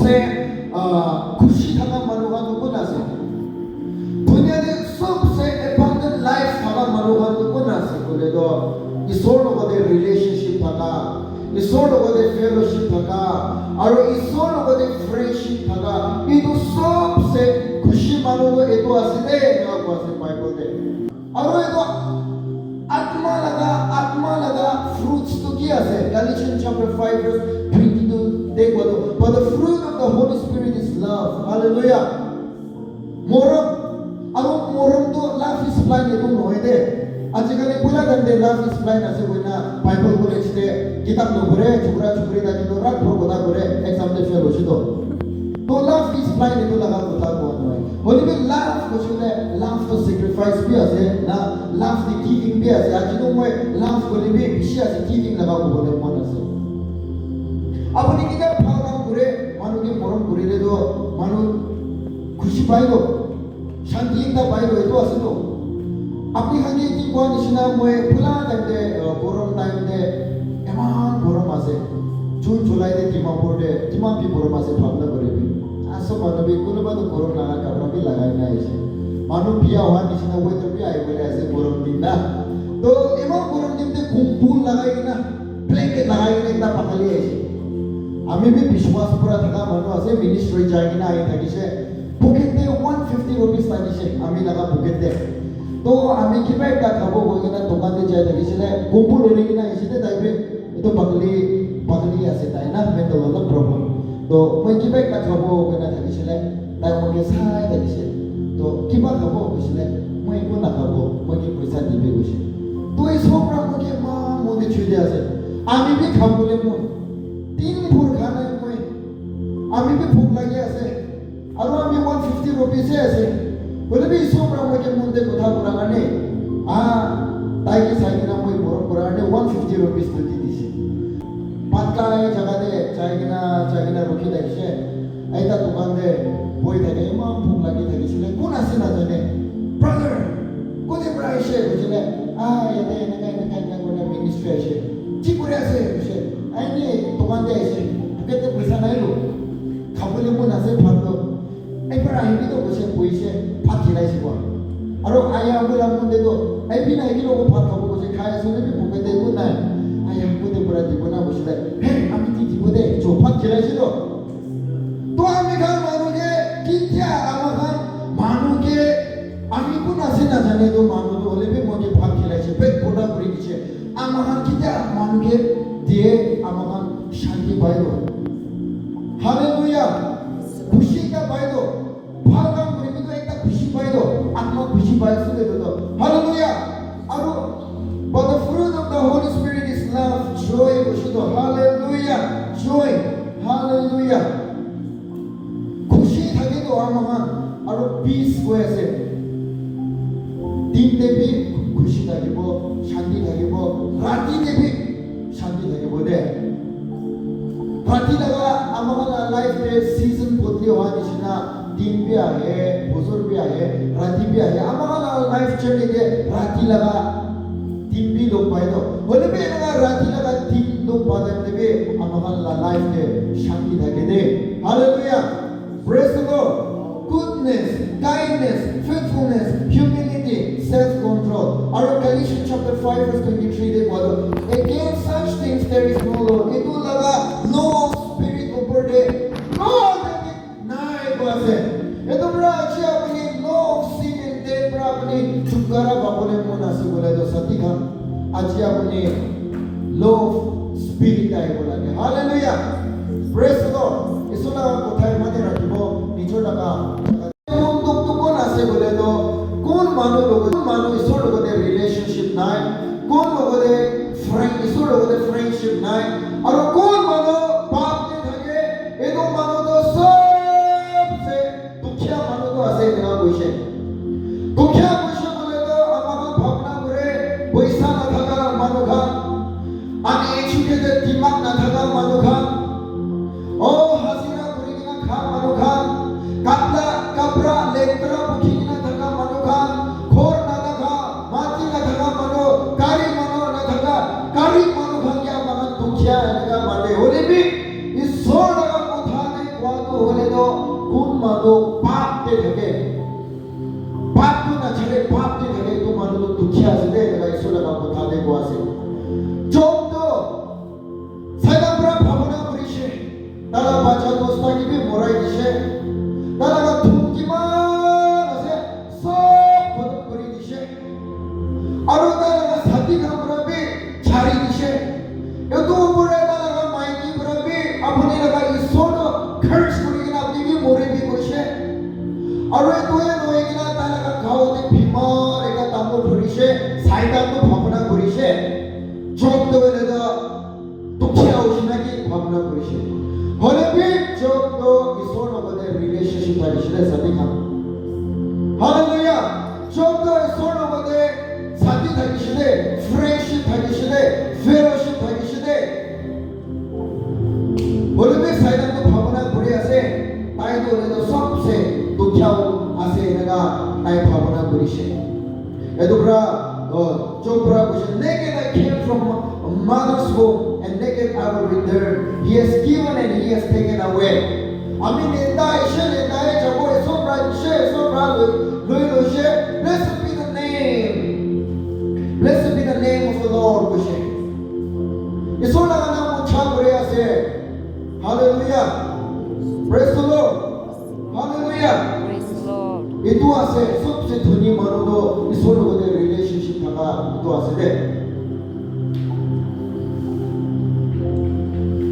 सबसे खुशी थाका मनुका तो कौन आसे दुनिया में सबसे abundant life थाका मनुका तो कौन आसे बोले तो ईश्वर लोगों के relationship थाका ईश्वर लोगों के fellowship थाका और ईश्वर लोगों के friendship थाका ये तो सबसे खुशी मनुका ये तो आसे दे ना को आसे बाइबल दे और ये तो आत्मा लगा fruits तो क्या है Galatians chapter 5 verse 22 देखो तो but the fruit of the Holy Spirit is love hallelujah मोरम तो love is blind ये तुम होए दे आजकल पूरा गंदे love is blind ऐसे कोई ना बाइबल को लेके किताब लो भरे छुकरा छुकरी दादी तो रात भर गोदा भरे एग्जाम दे फेल हो तो love is blind ये तो लगा गोदा को है होली में love कुछ नहीं love तो sacrifice भी है ना love the giving भी है आज तो मैं love को लेके विषय से giving लगा को बोले मन से अपनी किताब फालतू पूरे मानो के मोरम पूरे ले दो मानो खुशी पाई दो शांति इंदा पाई दो ये तो ऐसे तो अपनी हंगी की कौन निशना मैं पुला करते गरम टाइम दे एमान गरम आसे जून जुलाई दे दिमापुर दे दिमाग भी गरम आसे भावना करे भी आसो मानो भी कुल बात गरम लगा कपड़ा भी लगाई ना ऐसे मानो पिया हुआ निशना वो तो भी आई बोले ऐसे गरम दिन ना तो एमान गरम दिन दे कुंपुल लगाई ना ब्लैंकेट लगाई ना इतना पकड़ी ऐसे आम्ही भी विश्वास पुरा थाका मानो असे मिनिस्ट्री जायगी ना आई थाकिसे पॉकेट दे 150 रुपीस थाकिसे आम्ही लगा पॉकेट दे तो आम्ही किबा एकदा खाबो गोगिना दुकान दे जाय थाकिसे कुंपुल ओलिगी ना इसिते ताइबे तो पगली असे ताय ना मे तो लो प्रॉब्लम तो मैं किबा एकदा खाबो गोगिना थाकिसे ताय मोगे साय थाकिसे तो किबा खाबो गोसिले मैं को ना खाबो मोगे पैसा दिबे गोसे तो इस होप्रा मोगे मा मोदे छुदे असे आम्ही भी खाबोले मो तीन फूल खाना है कोई आम्ही भी भूख लगी ऐसे और आम्ही 150 रुपीस है ऐसे बोले भी इसो प्रभु के मुंडे कोठा पुराने ताई की साइकिल ना कोई बोरो पुराने 150 रुपीस देती थी पातका है जगह दे चाइना रुकी देखिए ऐसा दुकान दे बोई थे मां भूख लगी थे इसलिए कौन ऐसे ना जाने ब्रदर कोने प्राइस है बुझले ये दे ना कोने मिनिस्ट्री है चिपुरे ऐसे आइने दुकान दे ऐसे बुकेते पैसा नहीं लो खाबले मुन ऐसे फाटो एक बार आई भी तो कुछ पैसे फाटी लाई सिवा और आया बोला मुन दे तो आई भी ना एक लोग फाट खाबो कुछ खाया सुने भी बुकेते को ना आया मुदे पूरा दिबोना बसले हे आमी ती दिबोदे जो फाटी लाई सिलो तो आमी खान मानुगे कित्या आमाखान मानुगे आमी को ना से ना जाने तो मानु तो होले भी मोगे फाटी लाई से पेट पोटा पड़ी किछे आमाखान कित्या मानुगे दिए आमाखान शांति पाइलो हालेलुया खुशी का पाइलो भागम प्रेमी तो एक खुशी पाइलो आत्मा खुशी पाइलो दे तो हालेलुया और but the fruit of the Holy Spirit is love joy बोलो हालेलुया joy हालेलुया खुशी थाके तो आमाखान और peace को ऐसे दिन दे भी खुशी थाकिबो शांति थाकिबो राति दे भी शांति लगे बोले राति लगा आमाला लाइफ में सीजन बदली हुआ निशना दिन भी आए बोसर भी आए राति भी आए आमाला लाइफ चले गए राति लगा दिन भी लोग पाए तो बोले भी लगा राति लगा दिन लोग पाए तो भी आमाला लाइफ में शांति लगे दे hallelujah praise the Lord goodness kindness faithfulness humility self-control और Galatians chapter 5 verse 23 दे बोलो against such things there is no law itu laga no spirit over the no nae base itu berarti apni no sin and death berarti chukara babole monasi बोले तो सती खान आज अपने law spirit आए बोला के hallelujah praise the Lord इसोला कोठाई माने रखिबो निचो लगा बोले तो कौन मानो ईश्वर लोगों ने रिलेशनशिप ना है कौन लोगों ने ईश्वर लोगों ने फ्रेंडशिप ना है और कौन मानो पाप ने थके ये तो मानो तो सबसे दुखिया मानो तो ऐसे ना कोई दुखिया कोई बोले तो हमारा भावना करे पैसा ना थका मानो खान अनएजुकेटेड दिमाग ना थका मानो खान ओ हसीना पूरी ना खा मानो खान कपड़ा लेकरा बुखिना थका मनो खान खोर ना थका माती ना थका मनो कारी मनो ना थका कारी मनो खान क्या मगन दुखिया है का माले होले भी इस सोड़ का कोठा ने वादो 그리시. 에도브라 조브라 보시. Naked I came from mother's womb, and naked I will return. He has given and He has taken away. 아멘. 엔다에 셰렌다에 저보에 소브라 셰 소브라 로이로셰. Blessed be the name. Blessed be the name of the Lord. 보시. 이솔라가 나무 차 그래야세. 할렐루야. Praise the Lord. 할렐루야. Praise the Lord. Itu ase सबसे धनी मानो तो ईश्वर को दे relationship थाका itu ase दे.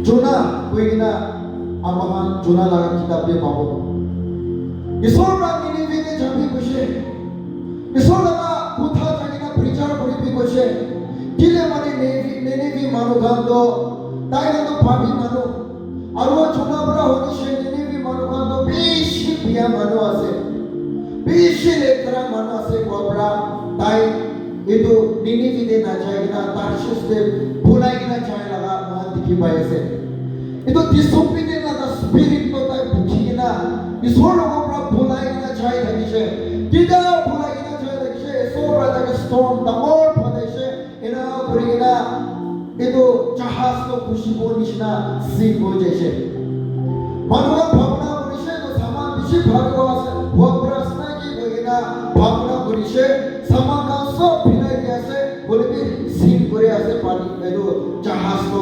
जोना कोई ना amahan जोना लगा किताब में पाओ. ईश्वर का निनिवे के जमी कुशे. ईश्वर लगा कुथा जाने का प्रचार करी भी कुशे. किले माने निनिवे मानो गांडो. ताइना तो पापी मानो. और वो जोना बड़ा होने से निनिवे मानो गांडो बीशी पिया मानो आसे. बीशी लेकरा मानो आसे कोबरा. ताई itu निनिवे दे ना जाएगा तार्शिश दे बुलाएगा ना जाए लगा वहाँ दिखी पाए से. itu disobedient na spirit to tayo bukina. Isolo ko pra bulay na chai thaki she. Kida bulay na chai thaki she. Sobra tayo storm tamor phaday she. Ina kuri na itu jahaz to kushiboni shina singo jai she. Manuwa bhavna kuri she to saman bishi bhagwa ase. Bhagrasna ki bhagina bhavna kuri she. Saman ka sob bhinay ki ase. Bole bi sin kuri ase pani itu jahaz to.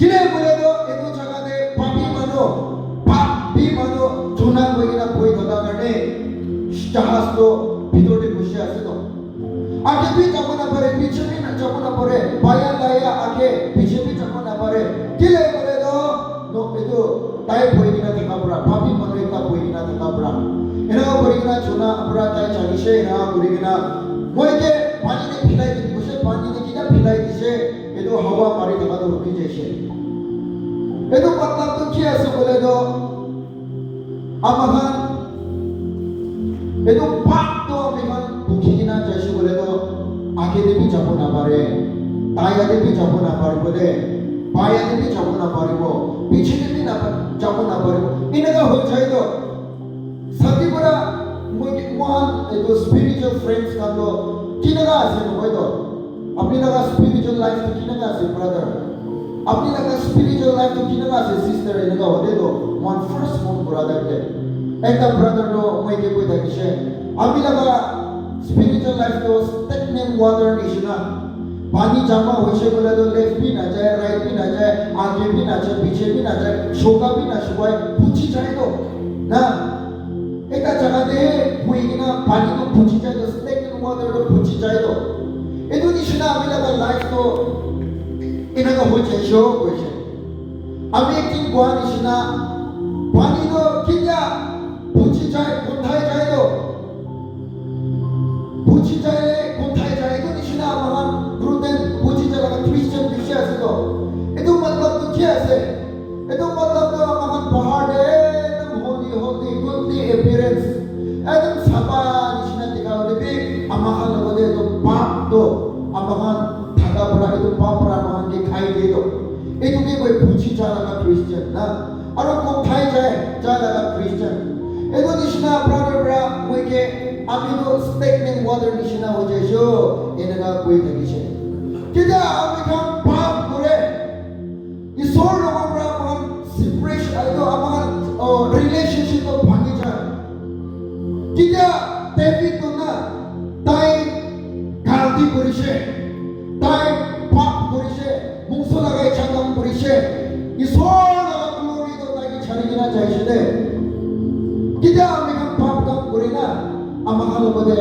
किले बोले तो एक जगह दे पापी मानो जोना कोई ना कोई धोखा करने जहाज तो भीतरे घुसे आसे तो आगे भी जाको ना पड़े पीछे भी ना जाको ना पड़े बाया दाया आगे पीछे भी जाको ना पड़े किले बोले तो नो itu ताई कोई ना धोखा पड़ा पापी मानो एक कोई ना धोखा पड़ा इन्हें कोई ना जोना अपरा ताई चालीसे इन्हें कोई ना मोए के पानी ने फिलाई दी घुसे पानी ने किधर फिलाई दी से itu hawa mari धोखा तो रुकी जैसे itu मतलब तो क्या ऐसे बोले तो amahan itu pak तो amahan बुखी ना जैसे बोले तो आगे दे भी जापो ना पारे ताया दे भी जापो ना पारे बोले पाया दे भी जापो ना पारे वो पीछे दे भी ना जापो ना पारे इन्हें का हो जाए तो सभी बड़ा मुझे वहाँ itu spiritual friends का तो किन्हें का ऐसे बोले तो अपनी लगा spiritual life तो किन्हें का ऐसे brother अपनी लगा spiritual life तो किन्हें का से sister इन्हें का होते तो one first one brother के एक का brother तो मैं ये कोई था किसे अपनी लगा spiritual life तो stagnant water निशना पानी जमा हो से बोले तो left भी ना जाए right भी ना जाए आगे भी ना जाए पीछे भी ना जाए शोका भी ना शुभाए पूछी जाए तो ना एक का जगह दे हुई कि ना पानी तो पूछी जाए तो stagnant water तो पूछी जाए तो itu निशना अपनी लगा life तो इन्हें का हो जाए शो कुछ अभी एक दिन गुआन इशना पानी तो किया पूछी जाए कुंठाई जाए तो पूछी जाए कुंठाई जाए तो इशना महान ब्रूटेन पूछी जाए लगा क्रिश्चियन विषय से तो itu मतलब तो क्या से itu मतलब तो महान पहाड़ है एकदम holy goodly appearance एकदम साबा इशना दिखाओ लेकिन अमाहन लगोदे तो पाप तो अमाहन धागा बड़ा itu पाप रामाहन के खाई दे दो itu के कोई पूछी जा लगा क्रिश्चियन ना और को खाई जाए जा लगा क्रिश्चियन itu निशना brother bra कोई के अभी तो stagnant water निशना हो जाए शो इनका कोई नहीं है किधर अभी हम पाप करे इस और लोगों बरा हम separation itu अमाहन relationship तो भांगी जाए किधर डेविड तो ना ताई गलती करी से ताई पाप करी से मुंसो लगाई छातम करी से ईश्वर लगा ग्लोरी तो ताकि छाड़ी गिना चाहिए दे किधर हमें हम पाप काम करी ना अमाहन लोगों दे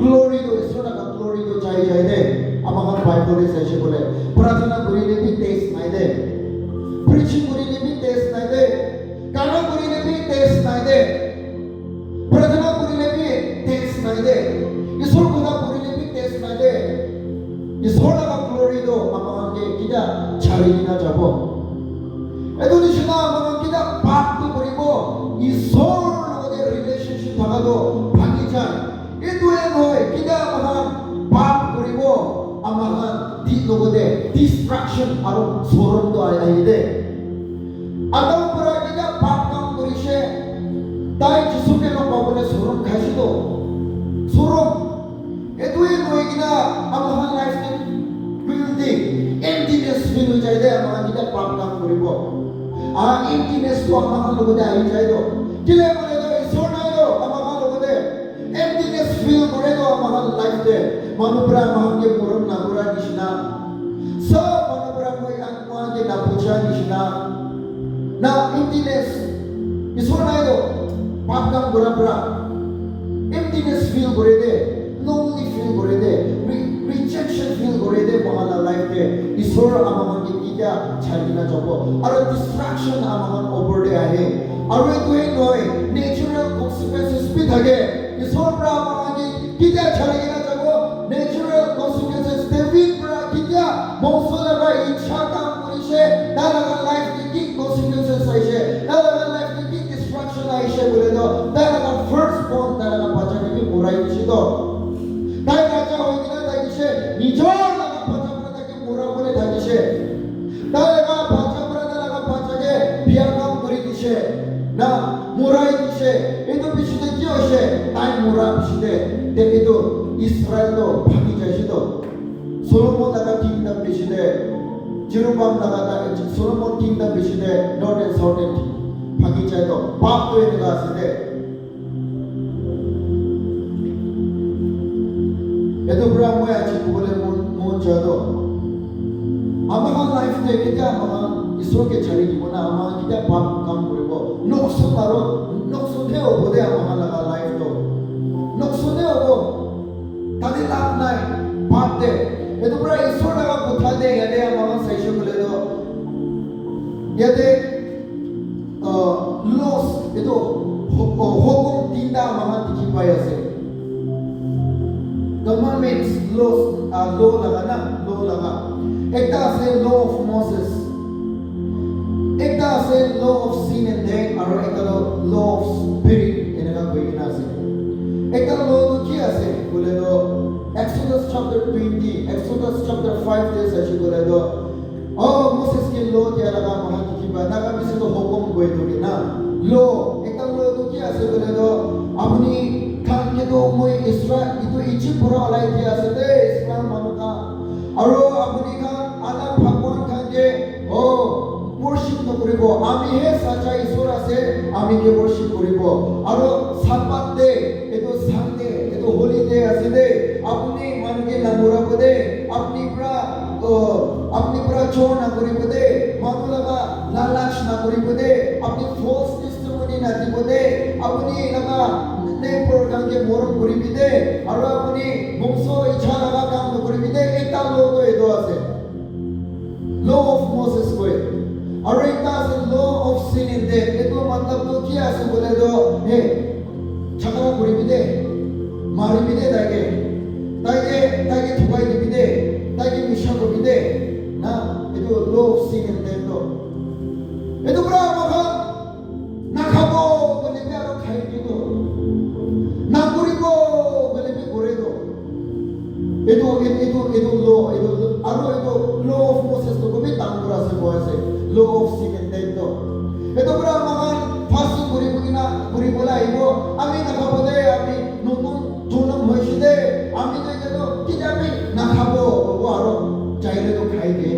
ग्लोरी तो ईश्वर लगा ग्लोरी तो चाहिए दे अमाहन बाइबल से ऐसे बोले प्रार्थना करी ने भी टेस्ट नहीं दे preaching करी ने भी टेस्ट नहीं दे गाना करी ने भी टेस्ट नहीं दे प्रार्थना करी ने भी टेस्ट नहीं दे ईश्वर खुदा करी ने भी टेस्ट नहीं दे ईश्वर लगा ग्लोरी तो अमाहन के किधर छाड़ी गिना जाबो एतो निशना अमाहन किधर पाप तो करीबो ईश्वर लोगों दे relationship थाका तो भागी जाए एतो ये होए किधर अमाहन पाप करीबो अमाहन दी लोगों दे distraction आरो सोरम तो आया ही दे अतः पूरा किधर पाप काम करी से ताई जिसु के लोग बाबू ने सोरम खाई तो emptiness to ang mga lugode ay jayo. Kile mo ito isor na ito ang mga lugode. Emptiness feel mo ito ang mga life de. Manubra mahangge muram na mura nisna. So manubra mo ang mga na pucha nisna. Na emptiness isor na ito. Papkang mura. Emptiness feel mo ito. Lonely feel mo ito. Rejection feel mo ito mga life de. Isor ang mga kita chargina jobo. Aro distraction ang mga over de ahe. Aro ito ay natural consequences bit hage. Isor pra mga kita chargina jobo. Natural consequences David pra kita mausola ra ichha kam korise. Dalaga life ki consequences aise. Dalaga life ki distraction aise bole do. Dalaga first born dalaga bacha ki murai chito. Dai raja hoigina dagise nijor laga bacha pra taki mura bole dagise. Dalaga bacha pra dalaga bacha ke biarkam kori dise. Na murai dise. Itu bisite kyo ise. Dai mura bisite. De itu Israel do bhagi jaise do. Solomon laga kingdom bisite. Jeroboam laga Solomon kingdom bisite. North and south and bhagi jaise do. Pap to ene ga asite. Itu pura mo achi bole mon jado. Amahan life de kita amahan Isor ke chari di mona amahan kita pap kam koribo. Nokso maro nokso theo bode amahan laga life do. Nokso theo bo. Tadi lap nai pap de. Itu pura Isor laga kutha de yade amahan saisho kule do. Yade los itu hukum tinda amahan dikhi pai ase. Commandments law laga. Ekta ase law of Moses. Ekta ase law of sin and death. Aro ekta law of spirit. Enaga koi na ase. Ekta law to ki ase? Bole do Exodus chapter 20, Exodus chapter 5 days ase bole do. Oh Moses ki law ti alaga maha ki ba naga bisi to hukum koi do na. Law ekta law to ki ase bole do apni kan ke do moi Israel itu Egypt pura alai ki ase de Israel manuka. Aro apni kan ala bhagwan kan ke worship to koribo. Ami he sacha Isor ase ami ke worship koribo. Aro Sabbath day eto Sunday eto holy day ase de apni man ke namura bode apni pra chor na koribo de manulaga lalach na koribo de apni false testimony na dibo de apni laga neighbor kan ke moram koribi de aro apni bongso ichha laga kam to koribi de ekta law to edo ase law of Moses koi aro ekta ase law of sin and death eto matlab to ki ase bole do he chakra koribi de maribi de dage thukai dibi de dage misha koribi de na eto law of sin and death to eto pura maka nakabo bole be aro khai dibo nakuribo bole be kore do eto law aro law of Moses to be tangura se boase law of sin and death to eto pura maka fasting koribo la ibo ami nakabode ami nutun jonam hoiside ami to eto kitabi nakabo bo aro chaile to khai de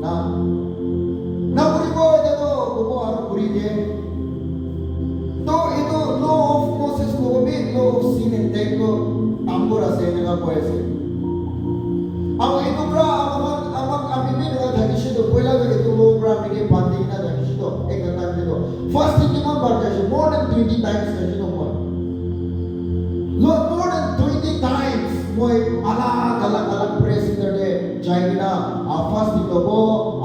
na nakuribo eto bo aro kori de to eto law of Moses ko be law of sin and death to tangura se na boase ang ito pra amang ami na dhanishi to poila be eto law pra ami ke bandi na dhanishi to ekta time de to fasting ki mon bar jaise more than 20 times jaise to more than 20 times moi alag prayer center de jaigina fasting to bo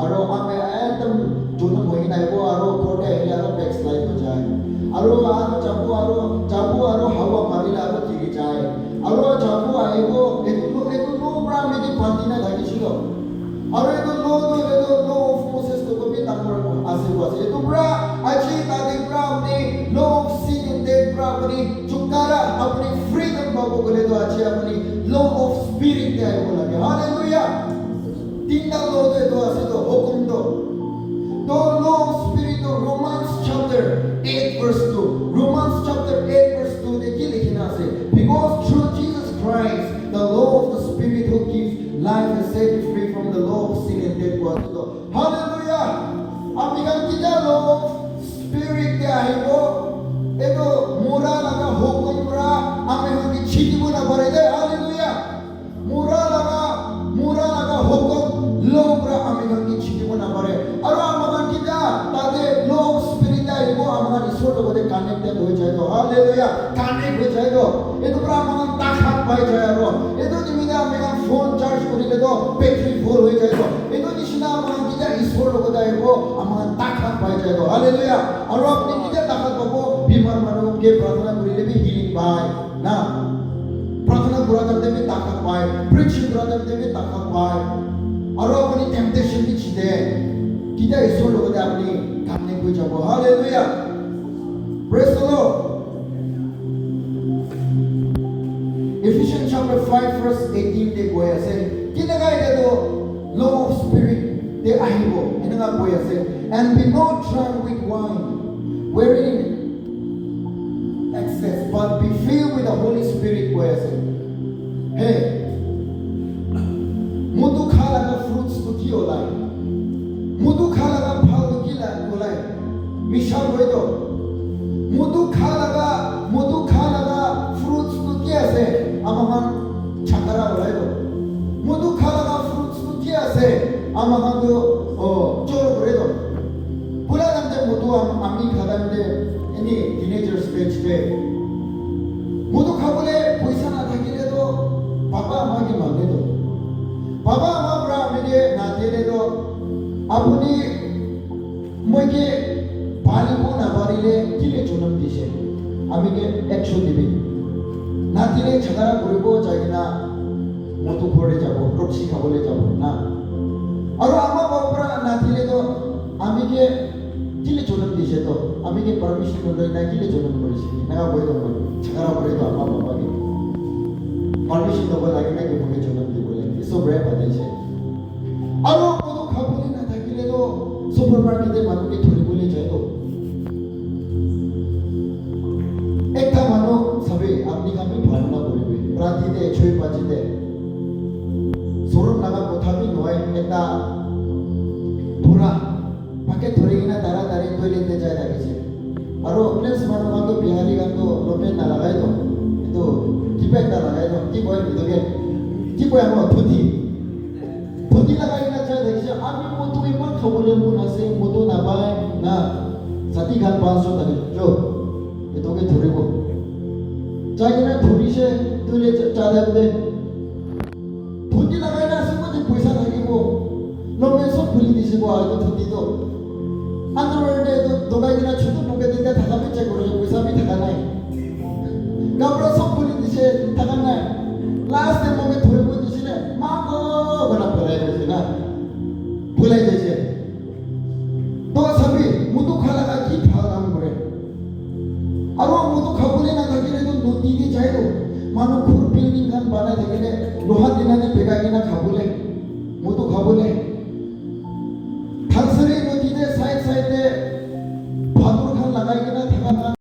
aro ame etam jona moi na bo aro kote aro backslide ho jai aro jabu aro hawa marila aro tiri jai aro jabu aibo etu no pra me di pandina dhagi chilo aro etu law of Moses to be tamor ase etu pra achi tadi pra apni law of sin and death pra apni chukara apni freedom babu bole to achi apni law of spirit de aibo lage hallelujah tinda law de to ase to hukum to law of spirit to Romans chapter 8 verse 2 Romans chapter 8 verse 2 de ki likhina ase because through Jesus Christ the law of the spirit who gives life has set you free from the law of sin and death was to hallelujah amigan kita law of আহিব এটো মোরা লাগা হুকুমরা আমি hockey ছিটিব না পারে দে hallelujah মোরা লাগা হুকুম লোকরা আমি হকি ছিটিব না পারে আর আমাদের কিটা তাদের লোক স্পিরিট আইব আমাদের ঈশ্বর লগতে কানেক্টেড হয়ে যায় তো হালেলুয়া কানেক্ট হয়ে যায় তো এটো পুরা আমাদের তাকাত পাই যায় আর এটো নিমিতে আমি ফোন চার্জ করিলে তো ব্যাটারি ফুল হয়ে যায় তো এটো নিচিনা আমাদের কিটা ঈশ্বর লগতে আইব আমাদের তাকাত পাই যায় তো হালেলুয়া আর আপনি কিটা তাকাত পাবো বিমার মানুষকে প্রার্থনা করিলে বি হিলিং পায় না প্রার্থনা করা করতে বি তাকাত পায় প্রিচিং করা করতে বি তাকাত পায় আর আপনি টেম্পটেশন বি জিতে কিটা ঈশ্বর লগতে আপনি কানেক্ট হয়ে যাব hallelujah praise the Lord Ephesians chapter 5 verse 18 they boy say kinagai dedo law of spirit they ahibo inanga boy say and be not drunk with wine wherein excess but be filled with the Holy Spirit boy say hey mudu khala ka fruits to ki olai mudu khala ka phal to ki la olai mishal hoy to mudu khala ka fruits to ki ase আমাহান ছাকারা বলাইতো মধু খালাগা fruits তো কি আছে আমাহান তো জোর করে তো পুরা নামতে মধু আমি খাদামতে এনি টিনেজার স্টেজতে মধু খাবলে পয়সা না থাকিলে তো বাবা আমাকে মানে তো বাবা আমরা আমাকে না দিলে তো আপনি মইকে পালিব না পারিলে কিলে জন্ম দিছে আমিকে 100 দিবি না দিলে ঝগড়া করব যাই না মধু ঘরে যাব টক্সি খাবলে যাব না আর আমার বাবা না দিলে তো আমিকে কিলে জন্ম দিছে তো আমিকে পারমিশন লই না কিলে জন্ম করেছি না বই তো ঝগড়া করে তো আমার বাবাকে পারমিশন দেব লাগে না কি মুখে জন্ম দিব বলে এসব রে বাতাইছে আর মধু খাবলে না থাকিলে তো সুপার মার্কেটে মানুষকে ধরিবলে যায় তো একটা মানুষ সবে আপনি আমি ভাবনা করবে রাতিতে ছয় বাজিতে সরম লাগা কথা বি নয় একটা ধরা পাকে ধরে কিনা তাড়াতাড়ি টয়লেটে যায় লাগিছে আর প্লেস মানুষ তো বিহারি গান তো লোপে না লাগাই তো কিন্তু কিবা একটা লাগাই তো কি কয় ভিতরে কি কয় আমার ধুতি লাগাই না যায় দেখিছে আমি মধু ইমান খাবলে মন আছে মধু নাপায় না সাথী খান 500 টাকা যো এতকে ধরিব যাই না ধরিছে তুলে চাঁদে ধুতি লাগাই না আছে যে পয়সা থাকিব লোকে সব খুলি দিছে হয়তো ধুতি তো আন্দোলনে তো দোকাই কিনা ছোট পোকে দিতে থাকা পেছে করেছে পয়সা বি থাকা নাই গাবড়া সব খুলি দিছে থাকা নাই লাস্টে মোকে ধরিব দিছিল মা গো গলা ফেলাই দিছে না ভুলাই দিছে তো সবই মুতু খালা কি ভাল কাম করে আর মধু খাবলে না থাকিলে তো নদীতে যায় তো মানুষ খুব বিল্ডিং খান বানাই থাকিলে লোহা দিনানে বেগা কিনা খাবলে মধু খাবলে থালসারি নদীতে সাইড সাইডে ভাদুর খান লাগাই কিনা থাকা